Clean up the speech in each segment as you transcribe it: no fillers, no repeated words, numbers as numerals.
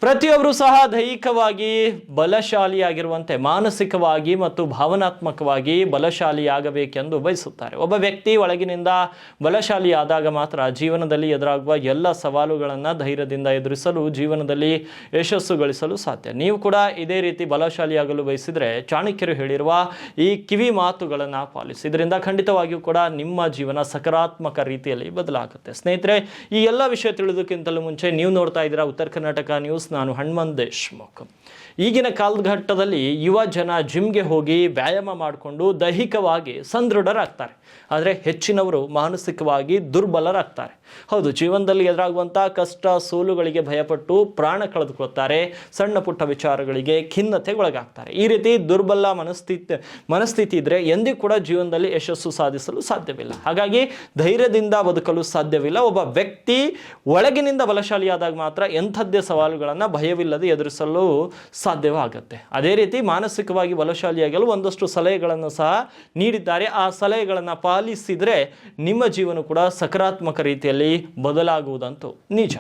ಪ್ರತಿಯೊಬ್ಬರು ಸಹ ದೈಹಿಕವಾಗಿ ಬಲಶಾಲಿಯಾಗಿರುವಂತೆ ಮಾನಸಿಕವಾಗಿ ಮತ್ತು ಭಾವನಾತ್ಮಕವಾಗಿ ಬಲಶಾಲಿಯಾಗಬೇಕೆಂದು ಬಯಸುತ್ತಾರೆ. ಒಬ್ಬ ವ್ಯಕ್ತಿ ಒಳಗಿನಿಂದ ಬಲಶಾಲಿಯಾದಾಗ ಮಾತ್ರ ಜೀವನದಲ್ಲಿ ಎದುರಾಗುವ ಎಲ್ಲ ಸವಾಲುಗಳನ್ನು ಧೈರ್ಯದಿಂದ ಎದುರಿಸಲು ಜೀವನದಲ್ಲಿ ಯಶಸ್ಸು ಗಳಿಸಲು ಸಾಧ್ಯ. ನೀವು ಕೂಡ ಇದೇ ರೀತಿ ಬಲಶಾಲಿಯಾಗಲು ಬಯಸಿದರೆ ಚಾಣಕ್ಯರು ಹೇಳಿರುವ ಈ ಕಿವಿ ಮಾತುಗಳನ್ನು ಪಾಲಿಸಿ. ಇದರಿಂದ ಖಂಡಿತವಾಗಿಯೂ ಕೂಡ ನಿಮ್ಮ ಜೀವನ ಸಕಾರಾತ್ಮಕ ರೀತಿಯಲ್ಲಿ ಬದಲಾಗುತ್ತೆ. ಸ್ನೇಹಿತರೆ, ಈ ಎಲ್ಲ ವಿಷಯ ತಿಳಿದಕ್ಕಿಂತಲೂ ಮುಂಚೆ ನೀವು ನೋಡ್ತಾ ಇದ್ದೀರಾ ಉತ್ತರ ಕರ್ನಾಟಕ ನ್ಯೂಸ್. ನಾನು ಹನುಮಂತ್ ದೇಶ್ಮುಖ್. ಈಗಿನ ಕಾಲಘಟ್ಟದಲ್ಲಿ ಯುವ ಜನ ಜಿಮ್ಗೆ ಹೋಗಿ ವ್ಯಾಯಾಮ ಮಾಡಿಕೊಂಡು ದೈಹಿಕವಾಗಿ ಸದೃಢರಾಗ್ತಾರೆ, ಆದರೆ ಹೆಚ್ಚಿನವರು ಮಾನಸಿಕವಾಗಿ ದುರ್ಬಲರಾಗ್ತಾರೆ. ಹೌದು, ಜೀವನದಲ್ಲಿ ಎದುರಾಗುವಂಥ ಕಷ್ಟ ಸೋಲುಗಳಿಗೆ ಭಯಪಟ್ಟು ಪ್ರಾಣ ಕಳೆದುಕೊಳ್ತಾರೆ, ಸಣ್ಣ ಪುಟ್ಟ ವಿಚಾರಗಳಿಗೆ ಖಿನ್ನತೆಗೊಳಗಾಗ್ತಾರೆ. ಈ ರೀತಿ ದುರ್ಬಲ ಮನಸ್ಥಿತಿ ಇದ್ದರೆ ಎಂದಿಗೂ ಕೂಡ ಜೀವನದಲ್ಲಿ ಯಶಸ್ಸು ಸಾಧಿಸಲು ಸಾಧ್ಯವಿಲ್ಲ. ಹಾಗಾಗಿ ಧೈರ್ಯದಿಂದ ಬದುಕಲು ಸಾಧ್ಯವಿಲ್ಲ. ಒಬ್ಬ ವ್ಯಕ್ತಿ ಒಳಗಿನಿಂದ ಬಲಶಾಲಿಯಾದಾಗ ಮಾತ್ರ ಎಂಥದ್ದೇ ಸವಾಲುಗಳನ್ನು ಭಯವಿಲ್ಲದೆ ಎದುರಿಸಲು ಸಾಧ್ಯವಾಗುತ್ತೆ. ಅದೇ ರೀತಿ ಮಾನಸಿಕವಾಗಿ ಬಲಶಾಲಿಯಾಗಲು ಒಂದಷ್ಟು ಸಲಹೆಗಳನ್ನು ಸಹ ನೀಡಿದ್ದಾರೆ. ಆ ಸಲಹೆಗಳನ್ನು ಪಾಲಿಸಿದರೆ ನಿಮ್ಮ ಜೀವನ ಕೂಡ ಸಕಾರಾತ್ಮಕ ರೀತಿಯಲ್ಲಿ ಬದಲಾಗುವುದಂತೂ ನಿಜ.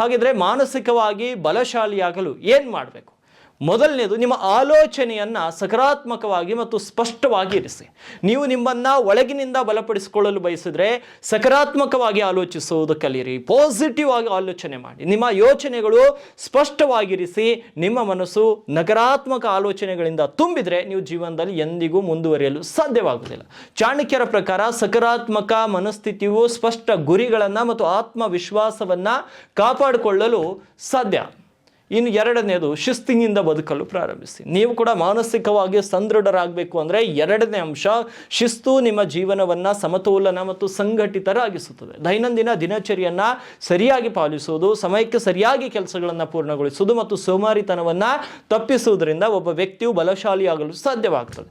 ಹಾಗಿದ್ರೆ ಮಾನಸಿಕವಾಗಿ ಬಲಶಾಲಿಯಾಗಲು ಏನು ಮಾಡಬೇಕು? ಮೊದಲನೇದು, ನಿಮ್ಮ ಆಲೋಚನೆಯನ್ನು ಸಕಾರಾತ್ಮಕವಾಗಿ ಮತ್ತು ಸ್ಪಷ್ಟವಾಗಿ ಇರಿಸಿ. ನೀವು ನಿಮ್ಮನ್ನು ಒಳಗಿನಿಂದ ಬಲಪಡಿಸಿಕೊಳ್ಳಲು ಬಯಸಿದರೆ ಸಕಾರಾತ್ಮಕವಾಗಿ ಆಲೋಚಿಸುವುದು ಕಲಿಯಿರಿ. ಪಾಸಿಟಿವ್ ಆಗಿ ಆಲೋಚನೆ ಮಾಡಿ. ನಿಮ್ಮ ಯೋಚನೆಗಳು ಸ್ಪಷ್ಟವಾಗಿರಿಸಿ. ನಿಮ್ಮ ಮನಸ್ಸು ನಕಾರಾತ್ಮಕ ಆಲೋಚನೆಗಳಿಂದ ತುಂಬಿದರೆ ನೀವು ಜೀವನದಲ್ಲಿ ಎಂದಿಗೂ ಮುಂದುವರಿಯಲು ಸಾಧ್ಯವಾಗುವುದಿಲ್ಲ. ಚಾಣಕ್ಯರ ಪ್ರಕಾರ ಸಕಾರಾತ್ಮಕ ಮನಸ್ಥಿತಿಯು ಸ್ಪಷ್ಟ ಗುರಿಗಳನ್ನು ಮತ್ತು ಆತ್ಮವಿಶ್ವಾಸವನ್ನು ಕಾಪಾಡಿಕೊಳ್ಳಲು ಸಾಧ್ಯ. ಇನ್ನು ಎರಡನೇದು, ಶಿಸ್ತಿನಿಂದ ಬದುಕಲು ಪ್ರಾರಂಭಿಸಿ. ನೀವು ಕೂಡ ಮಾನಸಿಕವಾಗಿ ಸದೃಢರಾಗಬೇಕು ಅಂದರೆ ಎರಡನೇ ಅಂಶ ಶಿಸ್ತು ನಿಮ್ಮ ಜೀವನವನ್ನು ಸಮತೋಲನ ಮತ್ತು ಸಂಘಟಿತರಾಗಿಸುತ್ತದೆ. ದೈನಂದಿನ ದಿನಚರಿಯನ್ನು ಸರಿಯಾಗಿ ಪಾಲಿಸುವುದು, ಸಮಯಕ್ಕೆ ಸರಿಯಾಗಿ ಕೆಲಸಗಳನ್ನು ಪೂರ್ಣಗೊಳಿಸುವುದು ಮತ್ತು ಸೋಮಾರಿತನವನ್ನು ತಪ್ಪಿಸುವುದರಿಂದ ಒಬ್ಬ ವ್ಯಕ್ತಿಯು ಬಲಶಾಲಿಯಾಗಲು ಸಾಧ್ಯವಾಗ್ತದೆ.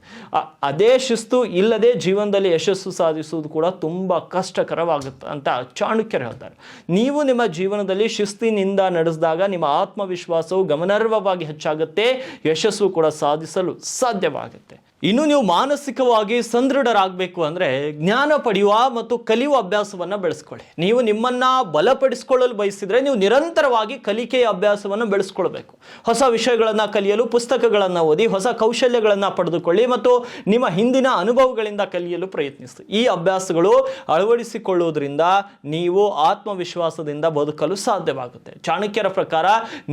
ಅದೇ ಶಿಸ್ತು ಇಲ್ಲದೆ ಜೀವನದಲ್ಲಿ ಯಶಸ್ಸು ಸಾಧಿಸುವುದು ಕೂಡ ತುಂಬ ಕಷ್ಟಕರವಾಗುತ್ತೆ ಅಂತ ಚಾಣಕ್ಯರು ಹೇಳ್ತಾರೆ. ನೀವು ನಿಮ್ಮ ಜೀವನದಲ್ಲಿ ಶಿಸ್ತಿನಿಂದ ನಡೆಸಿದಾಗ ನಿಮ್ಮ ಆತ್ಮವಿಶ್ವಾಸವು ಗಮನಾರ್ಹವಾಗಿ ಹೆಚ್ಚಾಗುತ್ತೆ, ಯಶಸ್ಸು ಕೂಡ ಸಾಧಿಸಲು ಸಾಧ್ಯವಾಗುತ್ತೆ. ಇನ್ನು ನೀವು ಮಾನಸಿಕವಾಗಿ ಸದೃಢರಾಗಬೇಕು ಅಂದರೆ ಜ್ಞಾನ ಪಡೆಯುವ ಮತ್ತು ಕಲಿಯುವ ಅಭ್ಯಾಸವನ್ನು ಬೆಳೆಸ್ಕೊಳ್ಳಿ. ನೀವು ನಿಮ್ಮನ್ನು ಬಲಪಡಿಸಿಕೊಳ್ಳಲು ಬಯಸಿದರೆ ನೀವು ನಿರಂತರವಾಗಿ ಕಲಿಕೆಯ ಅಭ್ಯಾಸವನ್ನು ಬೆಳೆಸ್ಕೊಳ್ಬೇಕು. ಹೊಸ ವಿಷಯಗಳನ್ನು ಕಲಿಯಲು ಪುಸ್ತಕಗಳನ್ನು ಓದಿ, ಹೊಸ ಕೌಶಲ್ಯಗಳನ್ನು ಪಡೆದುಕೊಳ್ಳಿ ಮತ್ತು ನಿಮ್ಮ ಹಿಂದಿನ ಅನುಭವಗಳಿಂದ ಕಲಿಯಲು ಪ್ರಯತ್ನಿಸಿ. ಈ ಅಭ್ಯಾಸಗಳು ಅಳವಡಿಸಿಕೊಳ್ಳುವುದರಿಂದ ನೀವು ಆತ್ಮವಿಶ್ವಾಸದಿಂದ ಬದುಕಲು ಸಾಧ್ಯವಾಗುತ್ತೆ. ಚಾಣಕ್ಯರ ಪ್ರಕಾರ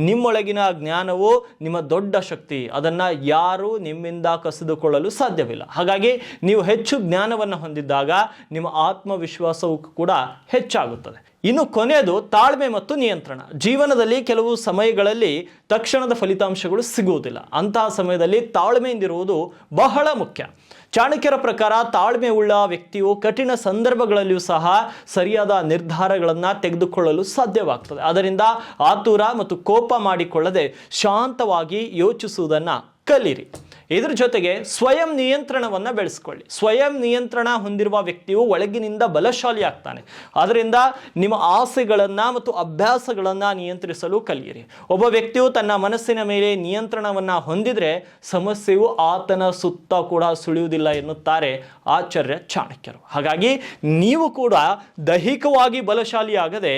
ನಿಮ್ಮೊಳಗಿನ ಜ್ಞಾನವು ನಿಮ್ಮ ದೊಡ್ಡ ಶಕ್ತಿ. ಅದನ್ನು ಯಾರು ನಿಮ್ಮಿಂದ ಕಸಿದುಕೊಳ್ಳಲು ಸಾಧ್ಯವಿಲ್ಲ. ಹಾಗಾಗಿ ನೀವು ಹೆಚ್ಚು ಜ್ಞಾನವನ್ನು ಹೊಂದಿದ್ದಾಗ ನಿಮ್ಮ ಆತ್ಮವಿಶ್ವಾಸವೂ ಕೂಡ ಹೆಚ್ಚಾಗುತ್ತದೆ. ಇನ್ನು ಕೊನೆಯದು, ತಾಳ್ಮೆ ಮತ್ತು ನಿಯಂತ್ರಣ. ಜೀವನದಲ್ಲಿ ಕೆಲವು ಸಮಯಗಳಲ್ಲಿ ತಕ್ಷಣದ ಫಲಿತಾಂಶಗಳು ಸಿಗುವುದಿಲ್ಲ. ಅಂತಹ ಸಮಯದಲ್ಲಿ ತಾಳ್ಮೆಯಿಂದಿರುವುದು ಬಹಳ ಮುಖ್ಯ. ಚಾಣಕ್ಯರ ಪ್ರಕಾರ ತಾಳ್ಮೆ ಉಳ್ಳ ವ್ಯಕ್ತಿಯು ಕಠಿಣ ಸಂದರ್ಭಗಳಲ್ಲಿಯೂ ಸಹ ಸರಿಯಾದ ನಿರ್ಧಾರಗಳನ್ನು ತೆಗೆದುಕೊಳ್ಳಲು ಸಾಧ್ಯವಾಗ್ತದೆ. ಅದರಿಂದ ಆತುರ ಮತ್ತು ಕೋಪ ಮಾಡಿಕೊಳ್ಳದೆ ಶಾಂತವಾಗಿ ಯೋಚಿಸುವುದನ್ನು ಕಲಿಯಿರಿ. ಇದರ ಜೊತೆಗೆ ಸ್ವಯಂ ನಿಯಂತ್ರಣವನ್ನು ಬೆಳೆಸ್ಕೊಳ್ಳಿ. ಸ್ವಯಂ ನಿಯಂತ್ರಣ ಹೊಂದಿರುವ ವ್ಯಕ್ತಿಯು ಒಳಗಿನಿಂದ ಬಲಶಾಲಿ ಆಗ್ತಾನೆ. ಅದರಿಂದ ನಿಮ್ಮ ಆಸೆಗಳನ್ನು ಮತ್ತು ಅಭ್ಯಾಸಗಳನ್ನು ನಿಯಂತ್ರಿಸಲು ಕಲಿಯಿರಿ. ಒಬ್ಬ ವ್ಯಕ್ತಿಯು ತನ್ನ ಮನಸ್ಸಿನ ಮೇಲೆ ನಿಯಂತ್ರಣವನ್ನು ಹೊಂದಿದರೆ ಸಮಸ್ಯೆಯು ಆತನ ಸುತ್ತ ಕೂಡ ಸುಳಿಯುವುದಿಲ್ಲ ಎನ್ನುತ್ತಾರೆ ಆಚಾರ್ಯ ಚಾಣಕ್ಯರು. ಹಾಗಾಗಿ ನೀವು ಕೂಡ ದೈಹಿಕವಾಗಿ ಬಲಶಾಲಿಯಾಗದೆ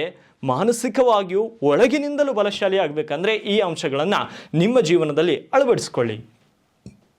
ಮಾನಸಿಕವಾಗಿಯೂ ಒಳಗಿನಿಂದಲೂ ಬಲಶಾಲಿ ಆಗಬೇಕಂದ್ರೆ ಈ ಅಂಶಗಳನ್ನು ನಿಮ್ಮ ಜೀವನದಲ್ಲಿ ಅಳವಡಿಸಿಕೊಳ್ಳಿ.